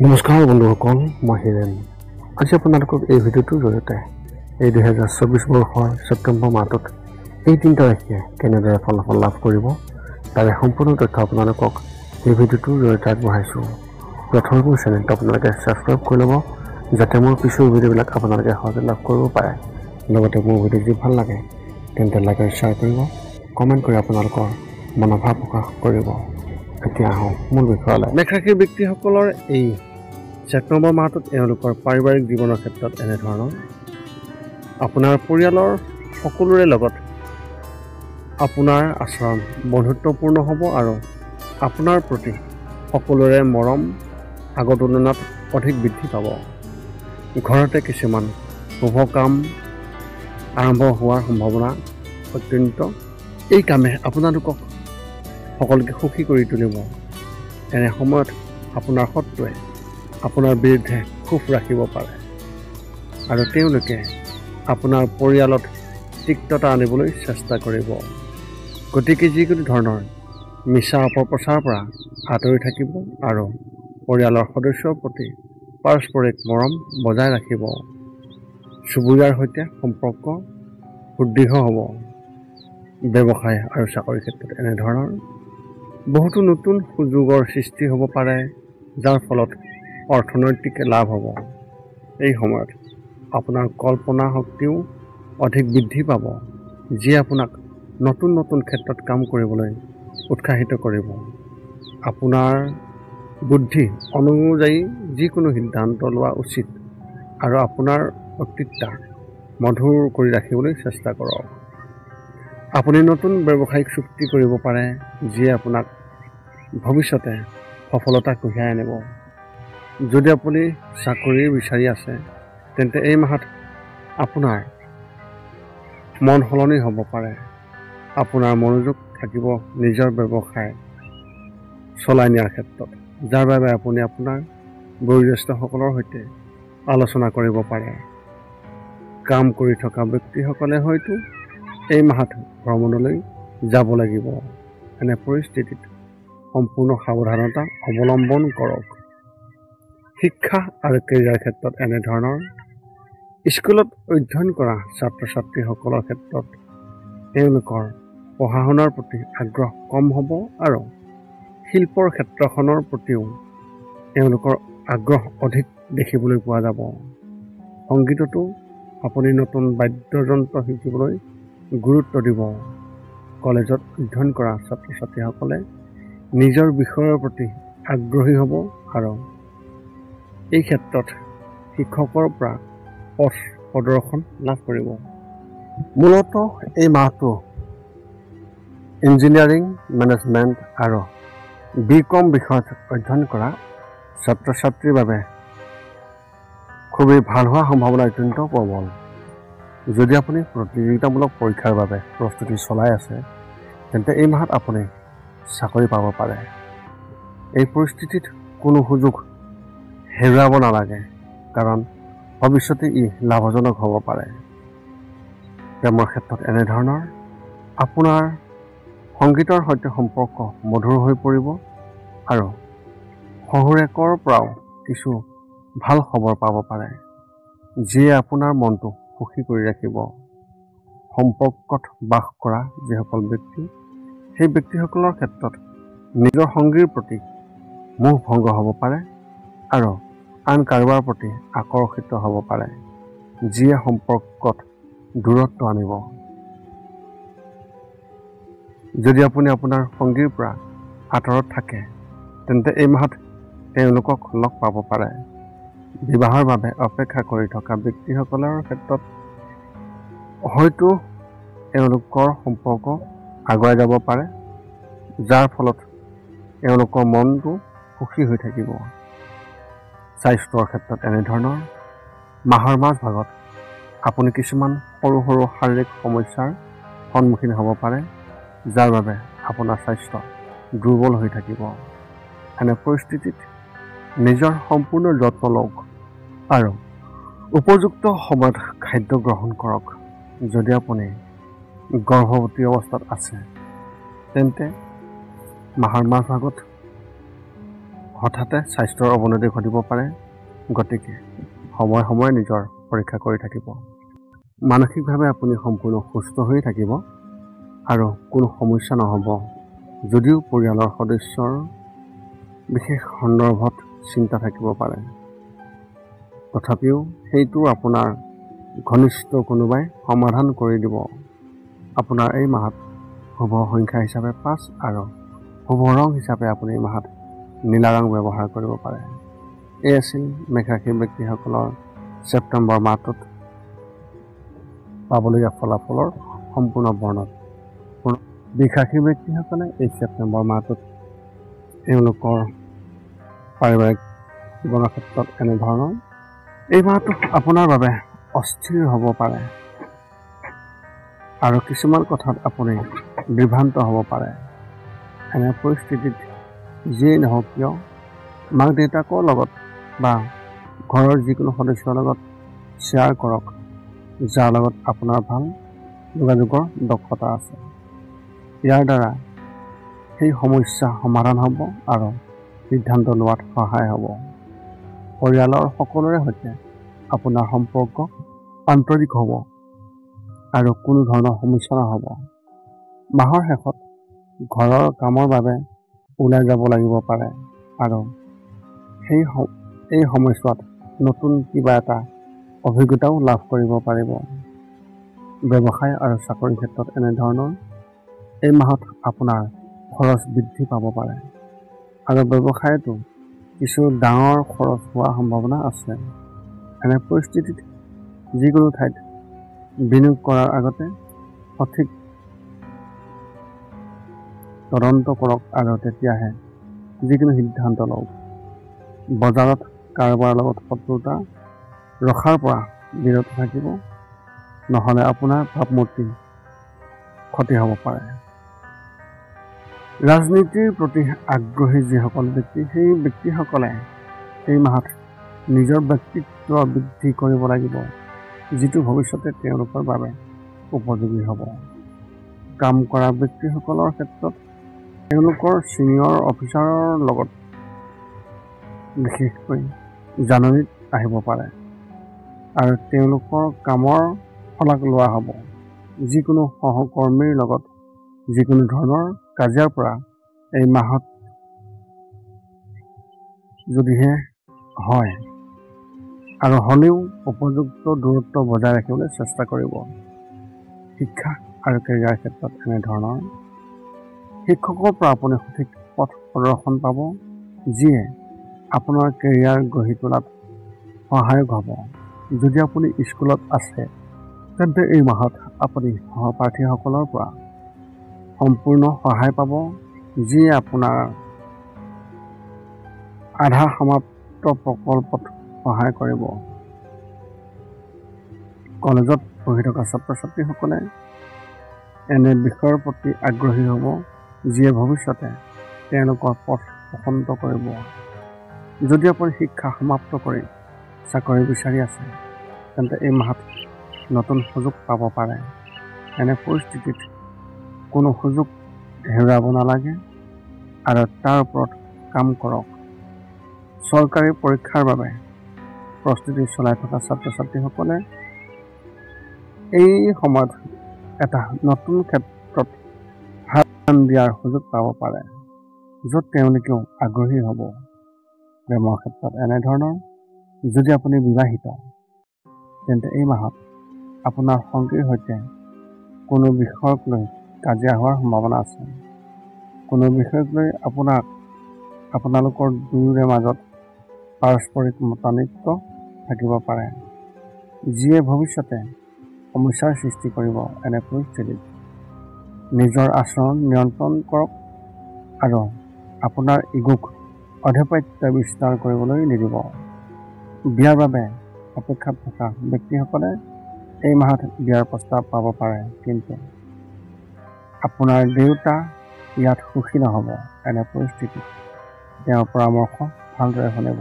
নমস্কাৰ বন্ধুসকল, মই হিৰেণ। আজি আপোনালোকক এই ভিডিঅ'টোৰ জৰিয়তে এই 2024 বৰ্ষৰ ছেপ্টেম্বৰ মাহটোত এই 3টা ৰাশিয়ে কেনেদৰে ফলাফল লাভ কৰিব তাৰে সম্পূৰ্ণ তথ্য আপোনালোকক এই ভিডিঅ'টোৰ জৰিয়তে আগবঢ়াইছোঁ। প্ৰথমে মোৰ চেনেলটো আপোনালোকে ছাবস্ক্ৰাইব কৰি ল'ব, যাতে মোৰ পিছৰ ভিডিঅ'বিলাক আপোনালোকে সহজে লাভ কৰিব পাৰে। লগতে মোৰ ভিডিঅ' যদি ভাল লাগে তেন্তে লাইক আৰু শ্বেয়াৰ কৰিব, কমেণ্ট কৰি আপোনালোকৰ মনোভাৱ প্ৰকাশ কৰিব। এতিয়া আহোঁ মূল বিষয়লৈ। মেষ ৰাশিৰ ব্যক্তিসকলৰ এই ছেপ্টেম্বৰ মাহটোত এওঁলোকৰ পাৰিবাৰিক জীৱনৰ ক্ষেত্ৰত এনেধৰণৰ আপোনাৰ পৰিয়ালৰ সকলোৰে লগত আপোনাৰ আচৰণ বন্ধুত্বপূৰ্ণ হ'ব আৰু আপোনাৰ প্ৰতি সকলোৰে মৰম আগৰ তুলনাত অধিক বৃদ্ধি পাব। ঘৰতে কিছুমান শুভ কাম আৰম্ভ হোৱাৰ সম্ভাৱনা অত্যন্ত। এই কামে আপোনালোকক সকলোকে সুখী কৰি তুলিব। এনে সময়ত আপোনাৰ শত্ৰুৱে আপোনাৰ বিৰুদ্ধে ক্ষোভ ৰাখিব পাৰে আৰু তেওঁলোকে আপোনাৰ পৰিয়ালত তিক্ততা আনিবলৈ চেষ্টা কৰিব। গতিকে যিকোনো ধৰণৰ মিছা অপপ্ৰচাৰৰ পৰা আঁতৰি থাকিব আৰু পৰিয়ালৰ সদস্যৰ প্ৰতি পাৰস্পৰিক মৰম বজাই ৰাখিব। চুবুৰীয়াৰ সৈতে সম্পৰ্ক সুদৃঢ় হ'ব। ব্যৱসায় আৰু চাকৰিৰ ক্ষেত্ৰত এনেধৰণৰ বহুতো নতুন সুযোগৰ সৃষ্টি হ'ব পাৰে, যাৰ ফলত অৰ্থনৈতিক লাভ হ'ব। এই সময়ত আপোনাৰ কল্পনা শক্তিও অধিক বৃদ্ধি পাব, যিয়ে আপোনাক নতুন নতুন ক্ষেত্ৰত কাম কৰিবলৈ উৎসাহিত কৰিব। আপোনাৰ বুদ্ধি অনুযায়ী যিকোনো সিদ্ধান্ত লোৱা উচিত আৰু আপোনাৰ অস্তিত্ব মধুৰ কৰি ৰাখিবলৈ চেষ্টা কৰক। আপুনি নতুন ব্যৱসায়িক চুক্তি কৰিব পাৰে, যিয়ে আপোনাক ভৱিষ্যতে সফলতা কঢ়িয়াই আনিব। যদি আপুনি চাকৰি বিচাৰি আছে তেন্তে এই মাহত আপোনাৰ মন সলনি হ'ব পাৰে। আপোনাৰ মনোযোগ থাকিব নিজৰ ব্যৱসায় চলাই নিয়াৰ ক্ষেত্ৰত, যাৰ বাবে আপুনি আপোনাৰ বয়োজ্যেষ্ঠসকলৰ সৈতে আলোচনা কৰিব পাৰে। কাম কৰি থকা ব্যক্তিসকলে হয়তো এই মাহত ভ্ৰমণলৈ যাব লাগিব। এনে পৰিস্থিতিত সম্পূৰ্ণ সাৱধানতা অৱলম্বন কৰক। শিক্ষা আৰু কেৰিয়াৰ ক্ষেত্ৰত এনেধৰণৰ স্কুলত অধ্যয়ন কৰা ছাত্ৰ ছাত্ৰীসকলৰ ক্ষেত্ৰত তেওঁলোকৰ পঢ়া শুনাৰ প্ৰতি আগ্ৰহ কম হ'ব আৰু শিল্পৰ ক্ষেত্ৰখনৰ প্ৰতিও তেওঁলোকৰ আগ্ৰহ অধিক দেখিবলৈ পোৱা যাব। সংগীততো আপুনি নতুন বাদ্যযন্ত্ৰ শিকিবলৈ গুৰুত্ব দিব। কলেজত অধ্যয়ন কৰা ছাত্ৰ ছাত্ৰীসকলে নিজৰ বিষয়ৰ প্ৰতি আগ্ৰহী হ'ব আৰু এই ক্ষেত্ৰত শিক্ষকৰ পৰা পথ প্ৰদৰ্শন লাভ কৰিব। মূলতঃ এই মাহটো ইঞ্জিনিয়াৰিং, মেনেজমেণ্ট আৰু BCom বিষয়ত অধ্যয়ন কৰা ছাত্ৰ ছাত্ৰীৰ বাবে খুবেই ভাল হোৱাৰ সম্ভাৱনা অত্যন্ত প্ৰবল। যদি আপুনি প্ৰতিযোগিতামূলক পৰীক্ষাৰ বাবে প্ৰস্তুতি চলাই আছে তেন্তে এই মাহত আপুনি চাকৰি পাব পাৰে। এই পৰিস্থিতিত কোনো সুযোগ হেৰুৱাব নালাগে, কাৰণ ভৱিষ্যতে ই লাভজনক হ'ব পাৰে। প্ৰেমৰ ক্ষেত্ৰত এনেধৰণৰ আপোনাৰ সংগীতৰ সৈতে সম্পৰ্ক মধুৰ হৈ পৰিব আৰু শহুৰেকৰ পৰাও কিছু ভাল খবৰ পাব পাৰে, যিয়ে আপোনাৰ মনটো সুখী কৰি ৰাখিব। সম্পৰ্কত বাস কৰা যিসকল ব্যক্তি, সেই ব্যক্তিসকলৰ ক্ষেত্ৰত নিজৰ সংগীৰ প্ৰতি মোহ ভংগ হ'ব পাৰে আৰু আন কাৰোবাৰ প্ৰতি আকৰ্ষিত হ'ব পাৰে, যিয়ে সম্পৰ্কত দূৰত্ব আনিব। যদি আপুনি আপোনাৰ সংগীৰ পৰা আঁতৰত থাকে তেন্তে এই মাহত তেওঁলোকক লগ পাব পাৰে। বিবাহৰ বাবে অপেক্ষা কৰি থকা ব্যক্তিসকলৰ ক্ষেত্ৰত হয়তো এওঁলোকৰ সম্পৰ্ক আগুৱাই যাব পাৰে, যাৰ ফলত এওঁলোকৰ মনটো সুখী হৈ থাকিব। স্বাস্থ্যৰ ক্ষেত্ৰত এনেধৰণৰ মাহৰ মাজভাগত আপুনি কিছুমান সৰু সৰু শাৰীৰিক সমস্যাৰ সন্মুখীন হ'ব পাৰে, যাৰ বাবে আপোনাৰ স্বাস্থ্য দুৰ্বল হৈ থাকিব। এনে পৰিস্থিতিত নিজৰ সম্পূৰ্ণ যত্ন লওক আৰু উপযুক্ত সময়ত খাদ্য গ্ৰহণ কৰক। যদি আপুনি গৰ্ভৱতী অৱস্থাত আছে তেন্তে মাহৰ মাজভাগত হঠাতে স্বাস্থ্যৰ অৱনতি ঘটিব পাৰে। গতিকে সময়ে সময়ে নিজৰ পৰীক্ষা কৰি থাকিব। মানসিকভাৱে আপুনি সম্পূৰ্ণ সুস্থ হৈ থাকিব আৰু কোনো সমস্যা নহ'ব। যদিও পৰিয়ালৰ সদস্যৰ বিশেষ সন্দৰ্ভত চিন্তা থাকিব পাৰে, তথাপিও সেইটো আপোনাৰ ঘনিষ্ঠ কোনোবাই সমাধান কৰি দিব। আপোনাৰ এই মাহত শুভ সংখ্যা হিচাপে 5 আৰু শুভ ৰং হিচাপে আপুনি এই মাহত নীলা ৰং ব্যৱহাৰ কৰিব পাৰে। এই আছিল মেষ ৰাশিৰ ব্যক্তিসকলৰ ছেপ্টেম্বৰ মাহটোত পাবলগীয়া ফলাফলৰ সম্পূৰ্ণ বৰ্ণনা। বৃষ ৰাশিৰ ব্যক্তিসকলে এই ছেপ্টেম্বৰ মাহটোত তেওঁলোকৰ পাৰিবাৰিক জীৱনৰ ক্ষেত্ৰত এনেধৰণৰ এই মাহটো আপোনাৰ বাবে অস্থিৰ হ'ব পাৰে আৰু কিছুমান কথাত আপুনি বিভ্ৰান্ত হ'ব পাৰে। এনে পৰিস্থিতিত যিয়েই নহওক কিয় মাক দেউতাকৰ লগত বা ঘৰৰ যিকোনো সদস্যৰ লগত শ্বেয়াৰ কৰক, যাৰ লগত আপোনাৰ ভাল যোগাযোগৰ দক্ষতা আছে। ইয়াৰ দ্বাৰা সেই সমস্যা সমাধান হ'ব আৰু সিদ্ধান্ত লোৱাত সহায় হ'ব। পৰিয়ালৰ সকলোৰে সৈতে আপোনাৰ সম্পৰ্ক আন্তৰিক হ'ব আৰু কোনো ধৰণৰ সমস্যা নহ'ব। মাহৰ শেষত ঘৰৰ কামৰ বাবে ওলাই যাব লাগিব পাৰে আৰু এই সময়ছোৱাত নতুন কিবা এটা অভিজ্ঞতাও লাভ কৰিব পাৰিব। ব্যৱসায় আৰু চাকৰিৰ ক্ষেত্ৰত এনেধৰণৰ এই মাহত আপোনাৰ খৰচ বৃদ্ধি পাব পাৰে আৰু ব্যৱসায়তো কিছু ডাঙৰ খৰচ হোৱাৰ সম্ভাৱনা আছে। এনে পৰিস্থিতিত যিকোনো ঠাইত বিনিয়োগ কৰাৰ আগতে সঠিক তদন্ত কৰক আৰু তেতিয়াহে যিকোনো সিদ্ধান্ত লওক। বজাৰত কাৰোবাৰ লগত শত্ৰুতা ৰখাৰ পৰা বিৰত থাকিব, নহ'লে আপোনাৰ ভাৱমূৰ্তি ক্ষতি হ'ব পাৰে। ৰাজনীতিৰ প্ৰতি আগ্ৰহী যিসকল ব্যক্তি, সেই ব্যক্তিসকলে এই মাহত নিজৰ ব্যক্তিত্ব বৃদ্ধি কৰিব লাগিব, যিটো ভৱিষ্যতে তেওঁলোকৰ বাবে উপযোগী হ'ব। কাম কৰা ব্যক্তিসকলৰ ক্ষেত্ৰত তেওঁলোকৰ ছিনিয়ৰ অফিচাৰৰ লগত বিশেষকৈ জাননীত আহিব পাৰে আৰু তেওঁলোকৰ কামৰ শলাগ লোৱা হ'ব। যিকোনো সহকৰ্মীৰ লগত যিকোনো ধৰণৰ কাজিয়াৰ পৰা এই মাহত যদিহে হয় আৰু হ'লেও উপযুক্ত দূৰত্ব বজাই ৰাখিবলৈ চেষ্টা কৰিব। শিক্ষা আৰু কেৰিয়াৰ ক্ষেত্ৰত এনেধৰণৰ শিক্ষকৰ পৰা আপুনি সঠিক পথ প্ৰদৰ্শন পাব, যিয়ে আপোনাৰ কেৰিয়াৰ গঢ়ি তোলাত সহায়ক হ'ব। যদি আপুনি স্কুলত আছে তেন্তে এই মাহত আপুনি সহপাঠীসকলৰ পৰা সম্পূৰ্ণ সহায় পাব, যিয়ে আপোনাৰ আধা সমাপ্ত প্ৰকল্পত সহায় কৰিব। কলেজত পঢ়ি থকা ছাত্ৰ ছাত্ৰীসকলে এনে বিষয়ৰ প্ৰতি আগ্ৰহী হ'ব, যিয়ে ভৱিষ্যতে তেওঁলোকৰ পথ বসন্ত কৰিব। যদি আপুনি শিক্ষা সমাপ্ত কৰি চাকৰি বিচাৰি আছে তেন্তে এই মাহত নতুন সুযোগ পাব পাৰে। এনে পৰিস্থিতিত কোনো সুযোগ হেৰুৱাব নালাগে আৰু তাৰ ওপৰত কাম কৰক। চৰকাৰী পৰীক্ষাৰ বাবে প্ৰস্তুতি চলাই থকা ছাত্ৰ ছাত্ৰীসকলে এই সময়ত এটা নতুন ক্ষেত্ৰত হাত দিয়াৰ সুযোগ পাব পাৰে, য'ত তেওঁলোকেও আগ্ৰহী হ'ব। প্ৰেমৰ ক্ষেত্ৰত এনেধৰণৰ যদি আপুনি বিবাহিত তেন্তে এই মাহত আপোনাৰ সংগীৰ সৈতে কোনো বিষয়ক লৈ কাজিয়া হোৱাৰ সম্ভাৱনা আছে। কোনো বিষয়ক লৈ আপোনালোকৰ দুয়োৰে মাজত পাৰস্পৰিক মতানৈক্য থাকিব পাৰে, যিয়ে ভৱিষ্যতে সমস্যাৰ সৃষ্টি কৰিব। এনে পৰিস্থিতিত নিজৰ আচৰণ নিয়ন্ত্ৰণ কৰক আৰু আপোনাৰ ইগোক আধিপত্য বিস্তাৰ কৰিবলৈ নিদিব। বিয়াৰ বাবে অপেক্ষাত থকা ব্যক্তিসকলে এই মাহত বিয়াৰ প্ৰস্তাৱ পাব পাৰে, কিন্তু আপোনাৰ দেউতা ইয়াত সুখী নহ'ব। এনে পৰিস্থিতিত তেওঁৰ পৰামৰ্শ ভালদৰে শুনিব।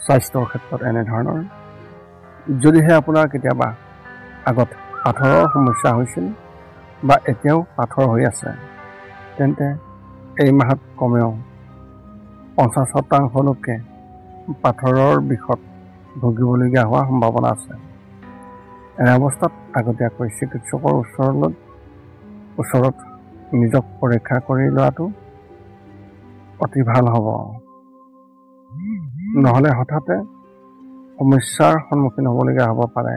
স্বাস্থ্যৰ ক্ষেত্ৰত এনেধৰণৰ যদিহে আপোনাৰ কেতিয়াবা আগত পাথৰৰ সমস্যা হৈছিল বা এতিয়াও পাথৰ হৈ আছে তেন্তে এই মাহত কমেও 50% লোকে পাথৰৰ বিষত ভুগিবলগীয়া হোৱাৰ সম্ভাৱনা আছে। এনে অৱস্থাত আগতীয়াকৈ চিকিৎসকৰ ওচৰত নিজক পৰীক্ষা কৰি লোৱাটো অতি ভাল হ'ব। নহ'লে হঠাতে সমস্যাৰ সন্মুখীন হ'বলগীয়া হ'ব পাৰে।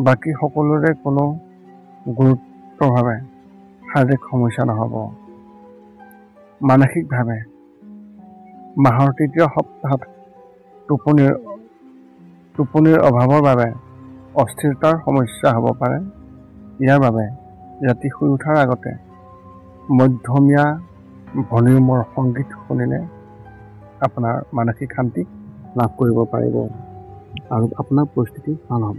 বাকী সকলোৰে কোনো গুৰুত্বভাৱে শাৰীৰিক সমস্যা নহ'ব। মানসিকভাৱে মাহৰ তৃতীয় সপ্তাহত টোপনিৰ অভাৱৰ বাবে অস্থিৰতাৰ সমস্যা হ'ব পাৰে। ইয়াৰ বাবে ৰাতি শুই উঠাৰ আগতে মধ্যমীয়া ভলিউমৰ সংগীত শুনিলে আপোনাৰ মানসিক শান্তি লাভ কৰিব পাৰিব আৰু আপোনাৰ পৰিস্থিতি ভাল হ'ব।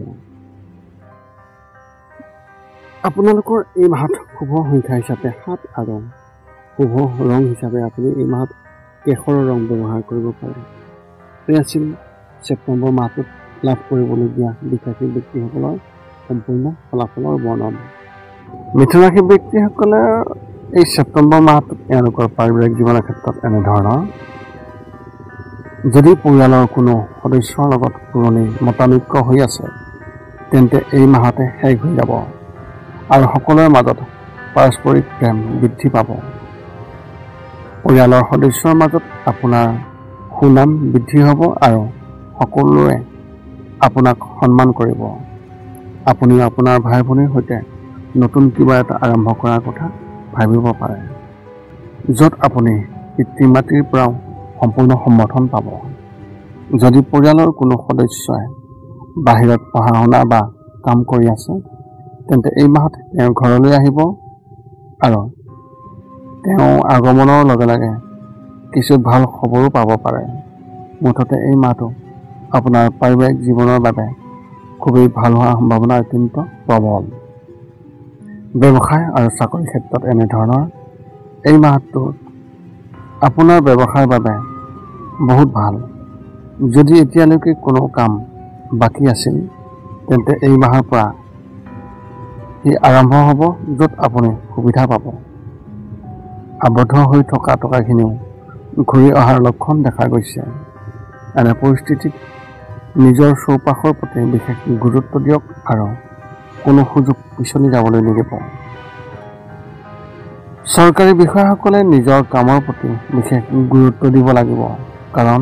আপোনালোকৰ এই মাহত শুভ সংখ্যা হিচাপে 7 আৰু শুভ ৰং হিচাপে আপুনি এই মাহত কেশৰৰ ৰং ব্যৱহাৰ কৰিব পাৰে। এই আছিল ছেপ্টেম্বৰ মাহটোত লাভ কৰিবলগীয়া বিকাশী ব্যক্তিসকলৰ সম্পূৰ্ণ ফলাফলৰ বৰ্ণন। মিথুন ৰাশি ব্যক্তিসকলে এই ছেপ্টেম্বৰ মাহটোত তেওঁলোকৰ পাৰিবাৰিক জীৱনৰ ক্ষেত্ৰত এনেধৰণৰ: যদি পৰিয়ালৰ কোনো সদস্যৰ লগত পুৰণি মতানৈক্য হৈ আছে তেন্তে এই মাহতে শেষ হৈ যাব আৰু সকলোৰে মাজত পাৰস্পৰিক প্ৰেম বৃদ্ধি পাব। পৰিয়ালৰ সদস্যৰ মাজত আপোনাৰ সুনাম বৃদ্ধি হ'ব আৰু সকলোৱে আপোনাক সন্মান কৰিব। আপুনিও আপোনাৰ ভাই ভনীৰ সৈতে নতুন কিবা এটা আৰম্ভ কৰাৰ কথা ভাবিব পাৰে, য'ত আপুনি পিতৃ মাতৃৰ পৰাও সম্পূৰ্ণ সমৰ্থন পাব। যদি পৰিয়ালৰ কোনো সদস্যই বাহিৰত পঢ়া শুনা বা কাম কৰি আছে তেন্তে এই মাহত তেওঁ ঘৰলৈ আহিব আৰু তেওঁ আগমনৰ লগে লগে কিছু ভাল খবৰো পাব পাৰে। মুঠতে এই মাহটো আপোনাৰ পাৰিবাৰিক জীৱনৰ বাবে খুবেই ভাল হোৱাৰ সম্ভাৱনা অত্যন্ত প্ৰবল। ব্যৱসায় আৰু চাকৰিৰ ক্ষেত্ৰত এনেধৰণৰ: এই মাহটো আপোনাৰ ব্যৱসায়ৰ বাবে বহুত ভাল। যদি এতিয়ালৈকে কোনো কাম বাকী আছিল তেন্তে এই মাহৰ পৰা ই আৰম্ভ হ'ব, য'ত আপুনি সুবিধা পাব। আবদ্ধ হৈ থকা টকাখিনিও ঘূৰি অহাৰ লক্ষণ দেখা গৈছে। এনে পৰিস্থিতিত নিজৰ চৌপাশৰ প্ৰতি বিশেষ গুৰুত্ব দিয়ক আৰু কোনো সুযোগ পিছলি যাবলৈ নিদিব। চৰকাৰী বিষয়াসকলে নিজৰ কামৰ প্ৰতি বিশেষ গুৰুত্ব দিব লাগিব, কাৰণ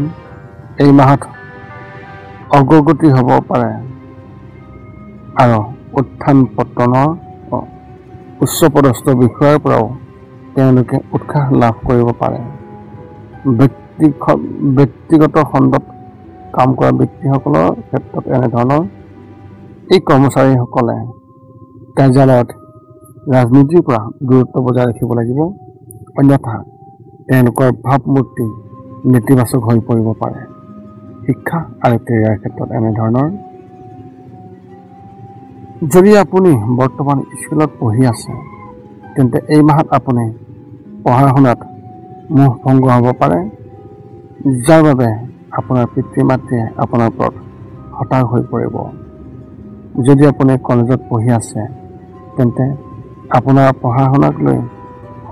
এই মাহত অগ্ৰগতি হ'ব পাৰে আৰু উত্থান পতনৰ উচ্চপদস্থ বিষয়াৰ পৰাও তেওঁলোকে উৎসাহ লাভ কৰিব পাৰে। ব্যক্তিগত খণ্ডত কাম কৰা ব্যক্তিসকলৰ ক্ষেত্ৰত এনেধৰণৰ: এই কৰ্মচাৰীসকলে কাৰ্যালয়ত ৰাজনীতিৰ পৰা দূৰত্ব বজাই ৰাখিব লাগিব, অন্যথা তেওঁলোকৰ ভাৱমূৰ্তি নেতিবাচক হৈ পৰিব পাৰে। শিক্ষা আৰু কেৰিয়াৰ ক্ষেত্ৰত এনেধৰণৰ: যদি আপুনি বৰ্তমান স্কুলত পঢ়ি আছে তেন্তে এই মাহত আপুনি পঢ়া শুনাত মোহ ভংগ হ'ব পাৰে, যাৰ বাবে আপোনাৰ পিতৃ মাতৃয়ে আপোনাৰ ওপৰত হতাশ হৈ পৰিব। যদি আপুনি কলেজত পঢ়ি আছে তেন্তে আপোনাৰ পঢ়া শুনাক লৈ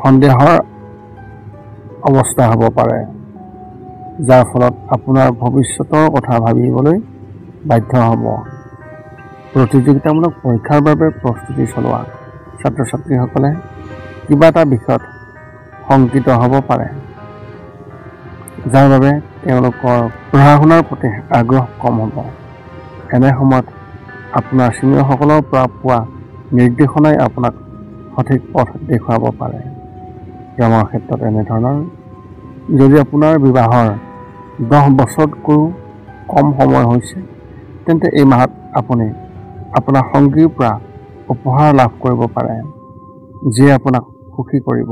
সন্দেহৰ অৱস্থা হ'ব পাৰে, যাৰ ফলত আপোনাৰ ভৱিষ্যতৰ কথা ভাবিবলৈ বাধ্য হ'ব। প্ৰতিযোগিতামূলক পৰীক্ষাৰ বাবে প্ৰস্তুতি চলোৱা ছাত্ৰ ছাত্ৰীসকলে কিবা এটা বিষয়ত শংকিত হ'ব পাৰে, যাৰ বাবে তেওঁলোকৰ পঢ়া শুনাৰ প্ৰতি আগ্ৰহ কম হ'ব। এনে সময়ত আপোনাৰ ছিনিয়ৰসকলৰ পৰা পোৱা নিৰ্দেশনাই আপোনাক সঠিক পথ দেখুৱাব পাৰে। প্ৰেমৰ ক্ষেত্ৰত এনেধৰণৰ: যদি আপোনাৰ বিবাহৰ 10 বছৰতকৈও কম সময় হৈছে তেন্তে এই মাহত আপুনি আপোনাৰ সংগীৰ পৰা উপহাৰ লাভ কৰিব পাৰে, যিয়ে আপোনাক সুখী কৰিব।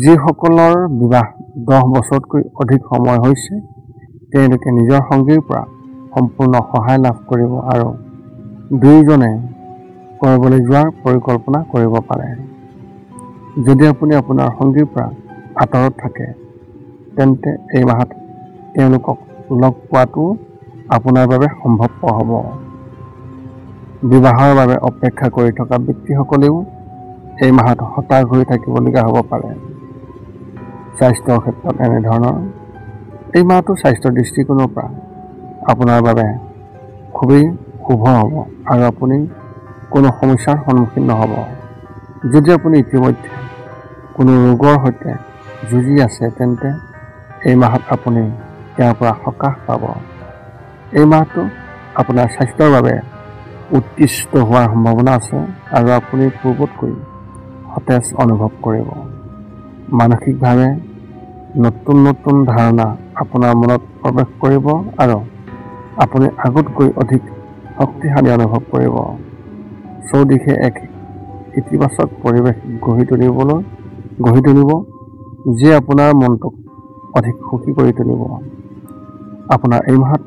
যিসকলৰ বিবাহ 10 বছৰতকৈ অধিক সময় হৈছে তেওঁলোকে নিজৰ সংগীৰ পৰা সম্পূৰ্ণ সহায় লাভ কৰিব আৰু দুয়োজনে কৰিবলৈ যোৱাৰ পৰিকল্পনা কৰিব পাৰে। যদি আপুনি আপোনাৰ সংগীৰ পৰা আঁতৰত থাকে তেন্তে এই মাহত তেওঁলোকক লগ পোৱাটো আপোনাৰ বাবে সম্ভৱপৰ হ'ব। বিবাহৰ বাবে অপেক্ষা কৰি থকা ব্যক্তিসকলেও এই মাহত হতাশ হৈ থাকিবলগীয়া হ'ব পাৰে। স্বাস্থ্যৰ ক্ষেত্ৰত এনেধৰণৰ এই মাহটো স্বাস্থ্যৰ দৃষ্টিকোণৰ পৰা আপোনাৰ বাবে খুবেই শুভ হ'ব আৰু আপুনি কোনো সমস্যাৰ সন্মুখীন নহ'ব। যদি আপুনি ইতিমধ্যে কোনো ৰোগৰ সৈতে যুঁজি আছে তেন্তে এই মাহত আপুনি ইয়াৰ পৰা সকাহ পাব। এই মাহটো আপোনাৰ স্বাস্থ্যৰ বাবে উৎকৃষ্ট হোৱাৰ সম্ভাৱনা আছে আৰু আপুনি পূৰ্বতকৈ সতেজ অনুভৱ কৰিব। মানসিকভাৱে নতুন নতুন ধাৰণা আপোনাৰ মনত প্ৰৱেশ কৰিব আৰু আপুনি আগতকৈ অধিক শক্তিশালী অনুভৱ কৰিব। চৌদিশে এক ইতিবাচক পৰিৱেশ গঢ়ি তুলিব যিয়ে আপোনাৰ মনটোক অধিক সুখী কৰি তুলিব। আপোনাৰ এই মাহত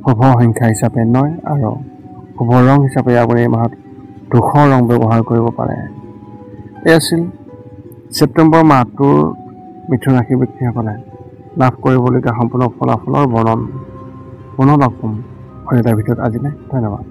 শুভ সংখ্যা হিচাপে 9 আৰু শুভ ৰং হিচাপে আপুনি এই মাহত ধূসৰ ৰং ব্যৱহাৰ কৰিব পাৰে। এই আছিল ছেপ্টেম্বৰ মাহটোৰ মিথুন ৰাশিৰ ব্যক্তিসকলে লাভ কৰিবলগীয়া সম্পূৰ্ণ ফলাফলৰ বৰ্ণন। পুনৰ লগ পাম অন্য এটা ভিডিঅ'ত আজিলৈ ধন্যবাদ।